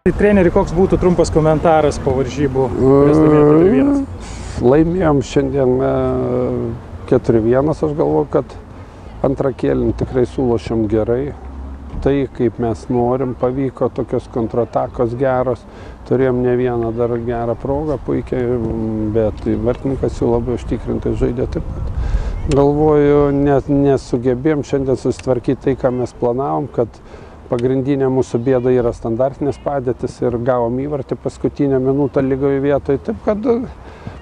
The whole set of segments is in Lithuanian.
Tai treneri, koks būtų trumpas komentaras po varžybų, kurias laimėjo 4-1? Laimėjom šiandien 4-1, aš galvoju, kad antrą kėlinį tikrai sulošėm gerai. Tai, kaip mes norim, pavyko, tokios kontratakos geros. Turėjom ne vieną dar gerą progą puikiai, bet vartininkas jau labai užtikrintai žaidė taip pat. Galvoju, nesugebėjom šiandien susitvarkyti tai, ką mes planavom, kad pagrindinė mūsų bėda yra standartinės padėtis ir gavom įvartį paskutinę minutę lygioje vietoje. Taip, kad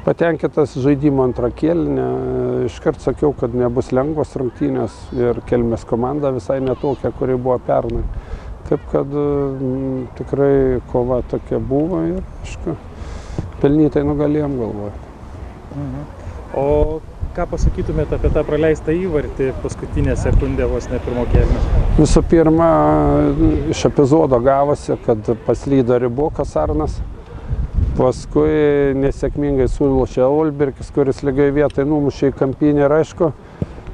patenkintas žaidimo antrą kėlinį. Iškart sakiau, kad nebus lengvos rungtynės ir Kelmės komanda visai netokia, kuri buvo pernai. Taip, kad tikrai kova tokia buvo ir, aišku, pelnytai nugalėjom, galvoju. O ką pasakytumėte apie tą praleistą įvartį paskutinę sekundę vos ne pirmo kėlinio? Visų pirma, iš epizodo gavosi, kad paslydo Ribokas Arnas. Paskui nesėkmingai sulošė Olbergis, kuris lygioje vietoje numušė į kampinį ir aišku,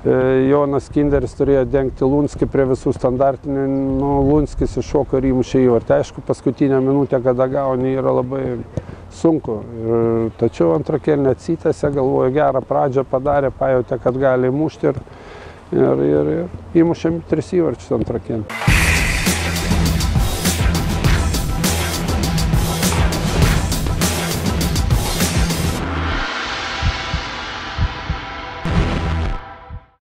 Jonas Kinderis turėjo dengti Lunskį prie visų standartinių, Lunskis iššoko ir įmušė įvartį. Aišku, paskutinę minutę, kada gauni, yra labai sunku. Tačiau antrą kėlinį atsitęsė, galvoju, gerą pradžią padarė, pajautė, kad gali įmušti ir įmušėm 3 įvarčius antrą kėlinį.